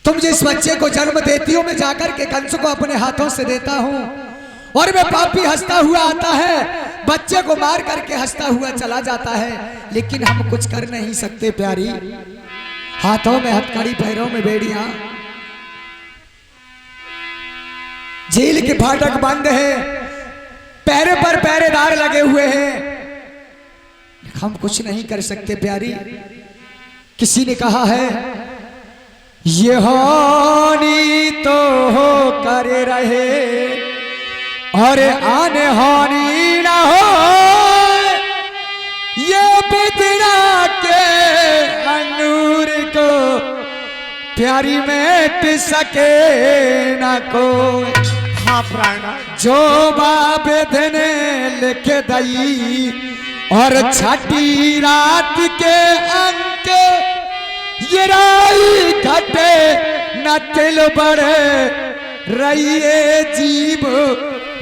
तुम जिस बच्चे को जन्म देती हो, मैं जाकर के कंस को अपने हाथों से देता हूँ और मैं पापी हंसता हुआ आता है, बच्चे को मार करके हंसता हुआ चला जाता है, लेकिन हम कुछ कर नहीं सकते प्यारी। हाथों में हथकड़ी, पैरों में बेड़ियां, जेल के फाटक बंद है, पैरे पर पहरेदार लगे हुए हैं, हम कुछ नहीं कर सकते प्यारी। किसी ने कहा है ये हानि तो हो कर रहे और आने हानि ना हो, ये बिदरा के अनूर को प्यारी में पी सके ना कोई। हाँ प्राणा, जो बाबेद ने लिख दई और छठी रात के अंक, ये राई घटे न तिल बढ़े रहिए जीव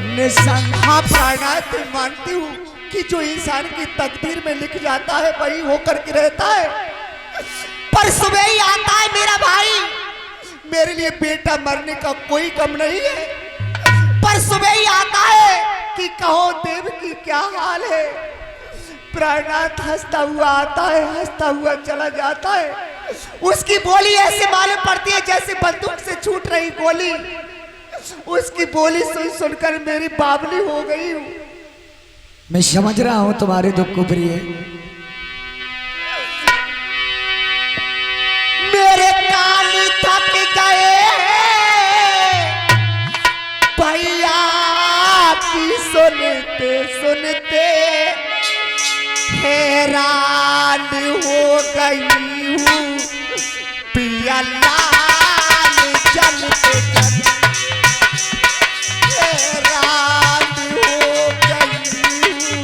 निसंग। हाँ प्राणा, तुम मानती हूँ कि जो इंसान की तकदीर में लिख जाता है वही होकर के रहता है, पर सुबह ही आता है मेरा भाई। मेरे लिए बेटा मरने का कोई गम नहीं है, पर सुबह ही आता है कि कहो देव की क्या हाल है। प्राणनाथ हंसता हुआ आता है, हंसता हुआ चला जाता है। उसकी बोली ऐसे मालूम पड़ती है जैसे बंदूक से छूट रही गोली। उसकी बोली सुन सुनकर मेरी बावली हो गई हूँ। मैं समझ रहा हूं तुम्हारे दुख को प्रिय। मेरे कान थक गए भैया की सुनते सुनते, हैरान हो गई हूँ पिया लाल जलते जलते, हैरान हो गई हूँ।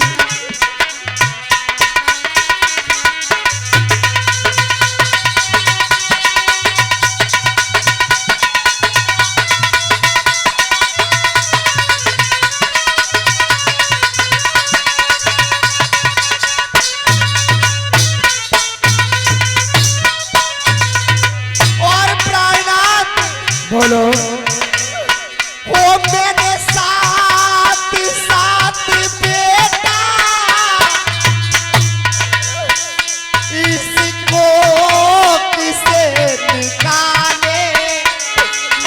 बोलो ओ मेरे साथ साथ बेटा, इसको किसे निकाले,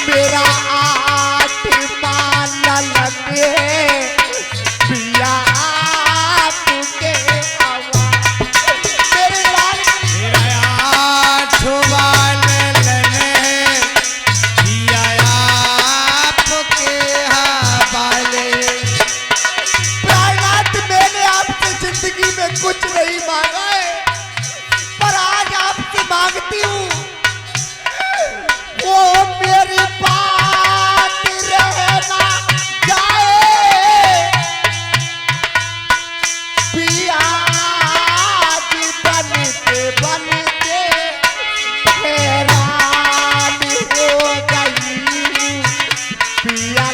मेरा आत्मा न लगे पिया आपके आवाज। मेरे लाल कुछ नहीं मांगा है, पर आज आपसे मांगती हूँ वो मेरी बात रहना जाए। पिया बनते बनते हैरान हो गई पिया।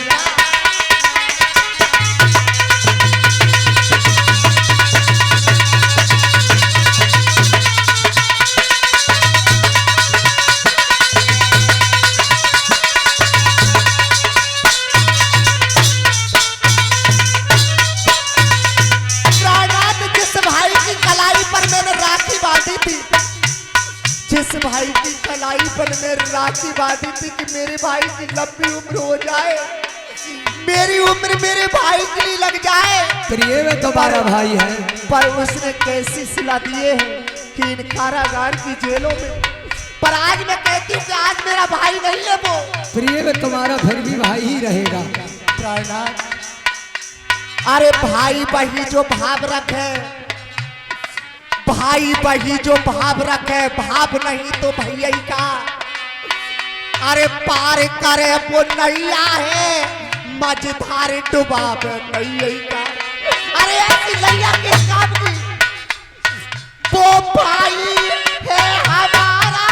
जिस भाई की कलाई पर मैं राखी बांधी थी कि मेरे भाई की लंबी उम्र हो जाए, मेरी उम्र मेरे भाई के लिए लग जाए। प्रिय में तुम्हारा भाई है, पर उसने कैसी सिला दिए हैं कि इन कारागार की जेलों में। पर आज मैं कहती हूँ कि आज मेरा भाई नहीं है वो। प्रिय में तुम्हारा फिर भी भाई ही रहेगा। प्राणनाथ, अरे भाई बही जो भाव रखे, भाई बही जो भाव रखे, भाव नहीं तो भैया का। अरे पार करे वो नैया है, मझधार डुबाव नैया का। अरे ऐसी नैया के काम की वो भाई है हमारा,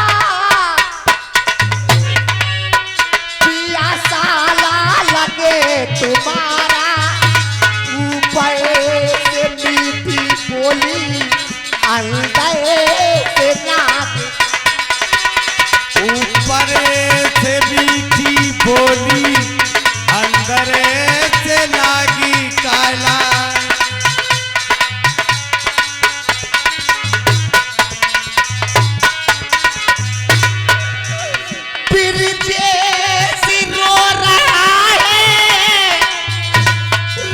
पिया साला लगे तुम्हारा। ऊपर से मीठी बोली अंदर से नाक, ऊपर से मीठी बोली अंदर से लागी काला। बिरजेश रो रहा है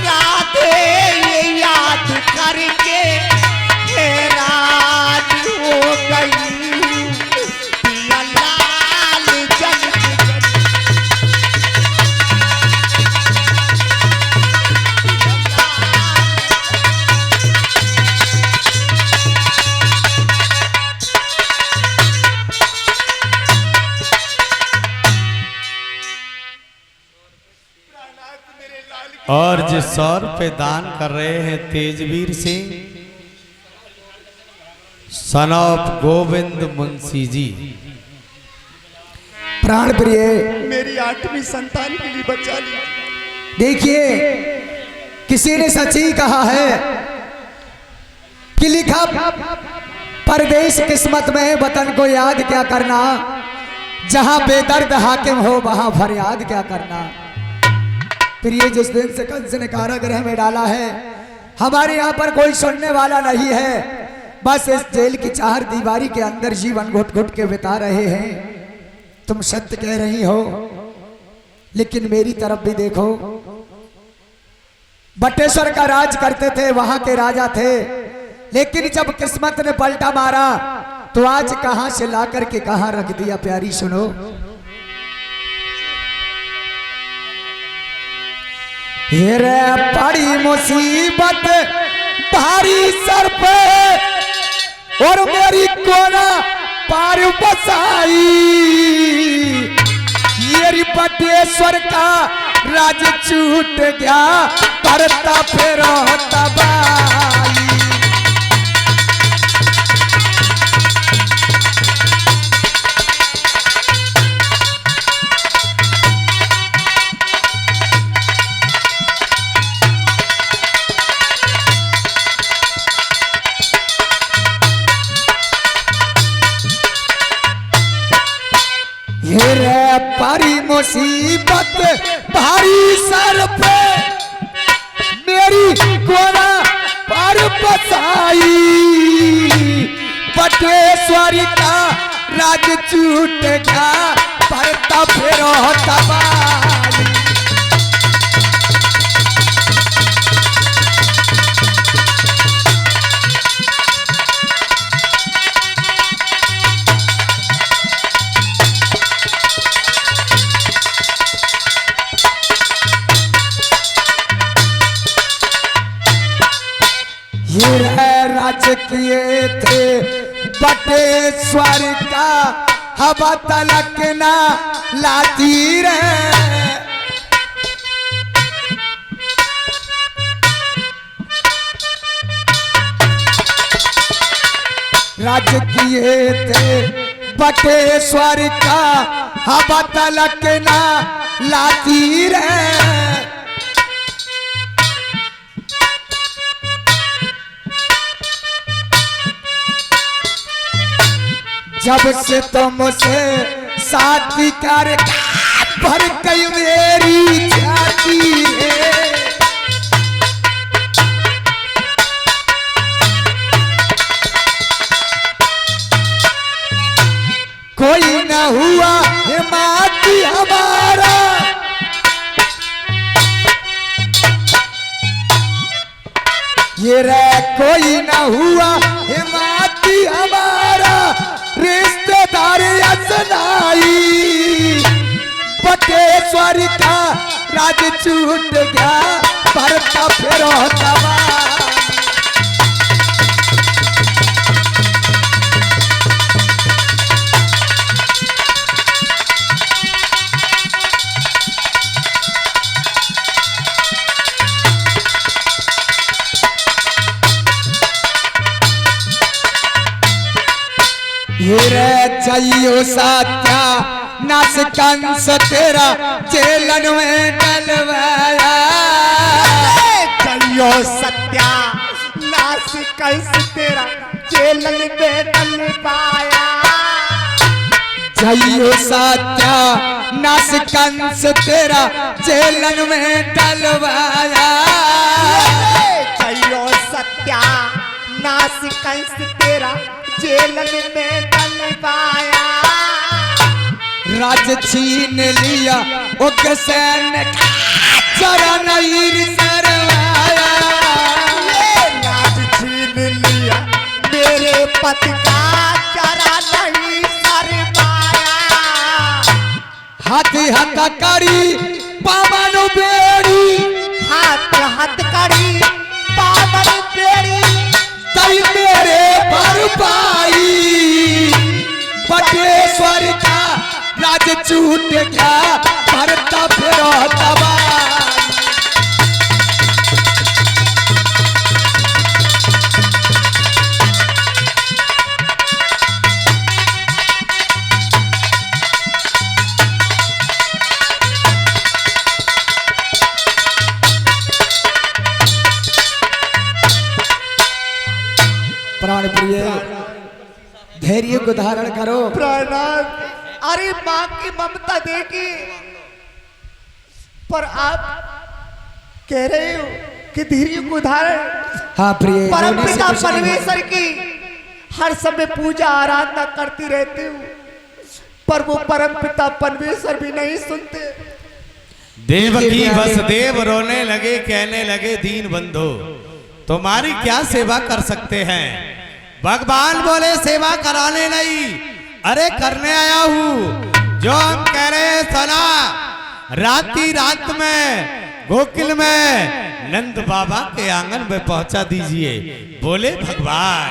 राधे ये याद करके हैरान हो गई पिया लाल जल और जिस 100 रुपये दान कर रहे हैं तेजवीर सिंह सन ऑफ गोविंद मुंशी जी। प्राण प्रिय मेरी 8वीं संतान के लिए बचा लिया। देखिए, किसी ने सच ही कहा है कि लिखा परदेश किस्मत में है, वतन को याद क्या करना, जहां बेदर्द हाकिम हो वहां फरियाद क्या करना। प्रिय, जिस दिन से कंस ने कारागृह में डाला है, हमारे यहाँ पर कोई सुनने वाला नहीं है। बस इस जेल की 4 दीवारी के अंदर जीवन घुट घुट के बिता रहे हैं। तुम सत्य कह रही हो, लेकिन मेरी तरफ भी देखो। बटेश्वर का राज करते थे, वहां के राजा थे, लेकिन जब किस्मत ने पलटा मारा तो आज कहां से ला करके कहां रख दिया। प्यारी सुनो, ये रे बड़ी मुसीबत भारी सर पे और मेरी कोना पार बसाई। ये बटेश्वर का राज छूट गया, करता फिर तबाही। ये रे पारी मुसीबत भारी सर पे मेरी कोना पर बसाई। बटेश्वर का राज छूट गया, परता फिर तबाही। ये राज किए थे बटेश्वर का, हवा तलक ना लाती रहे। राज किए थे बटेश्वर का, हवा तलक ना लाती रहे। जब से तुमसे शादी कर भर गई मेरी छाती है। कोई न हुआ हिमाती हमारा, ये रे कोई न हुआ हिमाती हमारा। रिश्तेदार असनाई, बटेश्वर का राज छूट गया, परता फिर तबाही। ये रे चाहिए सत्या नास कंस तेरा जेलन में डलवाया। चाहिए सत्या नास कंस तेरा जेलन में डलवाया। जइयो सत्या नास कंस तेरा जेलन में डलवाया। जइयो सत्या नास कंस तेरा जेलन में डलवाया। राज छीन लिया उग्रसेन जरा नहीं सरवाया। राज छीन लिया मेरे पति का जरा नहीं सरवाया। हाथी हाथ करी पावन बेड़ी हाथ हाथ करी पावन बेड़ी तई मेरे पर पाई। बटेश्वर का राज छूट गया भरता फिर तबाही। प्राण प्रिय धैर्य को धारण करो। प्राणात अरे माँ की ममता देखी, पर आप कह रहे हो कि धैर्य को धारण। हाँ प्रिय, परम रोने से पिता कुछ नहीं परमेश्वर की हर समय पूजा आराधना करती रहती हूँ, पर वो परम पिता परमेश्वर भी नहीं सुनते। देवकी वसुदेव रोने लगे, कहने लगे दीन बंधु तुम्हारी क्या सेवा कर सकते हैं। भगवान बोले सेवा कराने नहीं, अरे करने आया हूँ। जो हम कह रहे हैं सुना। राती रात में गोकुल में नंद बाबा के आंगन में पहुंचा दीजिए। बोले भगवान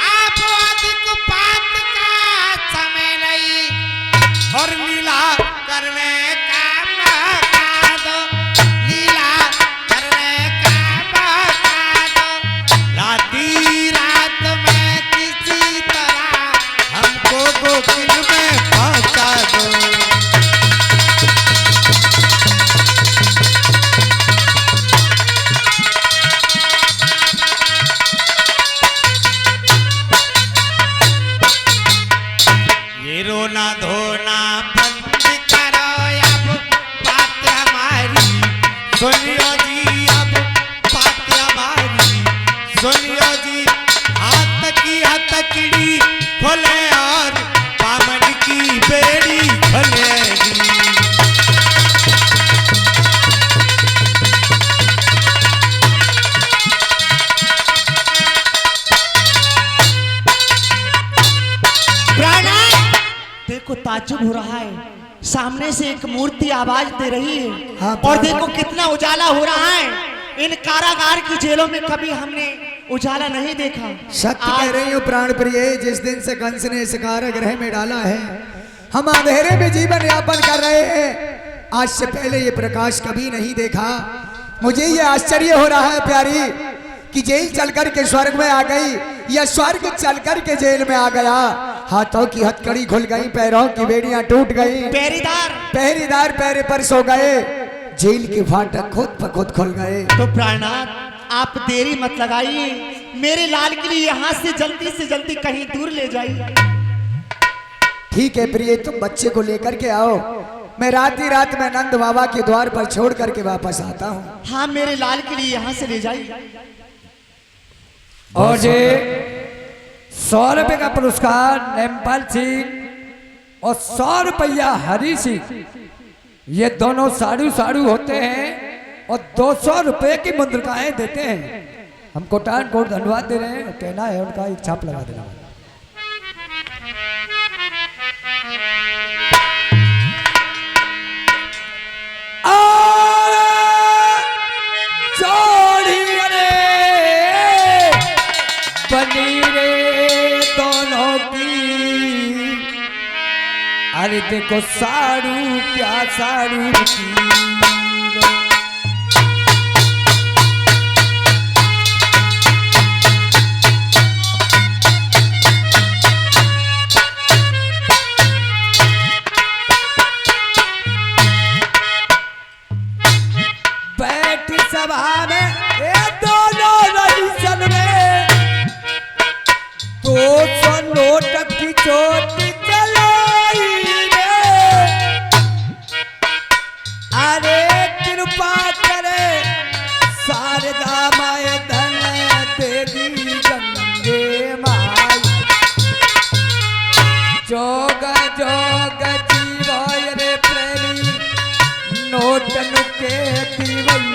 आप अधिक बात का समय नहीं और लीला करने का मौका दो। लीला करने का मौका दो। राती रात में किसी तरह हमको गोकुल में पहुंचा दो। ये रोना धोना बंद करो, अब बात हमारी सुनियो जी। अब बात हमारी सुनियो जी। हाथ की हथकड़ी खोले और पामन की बेड़ी खोलेगी। देखो ताज्जुब हो रहा है, सामने से एक मूर्ति आवाज दे रही है। हाँ, और देखो कितना उजाला हो रहा है। इन कारागार की जेलों में कभी हमने उजाला नहीं देखा। सत्य कह रही हूँ प्राण प्रिय। जिस दिन से कंस ने इस कारागृह में डाला है, हम अंधेरे में जीवन यापन कर रहे हैं। आज से पहले ये प्रकाश कभी नहीं देखा। मुझे ये आश्चर्य हो रहा है प्यारी कि जेल चलकर के स्वर्ग में आ गई या स्वर्ग चलकर के जेल में आ गया। हाथों की हथकड़ी खुल गई, पैरों की बेड़ियां टूट गई। पहरेदार पैरे पर सो गए। जेल के फाटक खुद ब खुद खुल गए। तो प्राणनाथ आप देरी मत लगाइए, मेरे लाल के लिए यहाँ से जल्दी कहीं दूर ले जाइए। ठीक है प्रिय, तुम बच्चे को लेकर के आओ। मैं रात ही रात में नंद बाबा के द्वार पर छोड़ करके वापस आता हूँ। हाँ, मेरे लाल के लिए यहाँ से ले जाइए। और ये 100 रुपये का पुरस्कार नेपाल सिंह और 100 रुपया हरी सिंह, ये दोनों साड़ू साड़ू होते हैं और 200 रुपये की मुद्रिकाएं देते हैं। हम कोटान कोट धन्यवाद दे रहे हैं। कहना है उनका एक छाप लगा देना। बनी रे दोनों की, अरे देखो साड़ू क्या साड़ू की। बैठ सभा में ये दोनों रईसन में 200 नोट की चोट चलाई रे, अरे कृपा करे शारदा माए धन तेरी गंगे माई, जोग जोग जीवाय रे प्रेमी नोटन के दीवई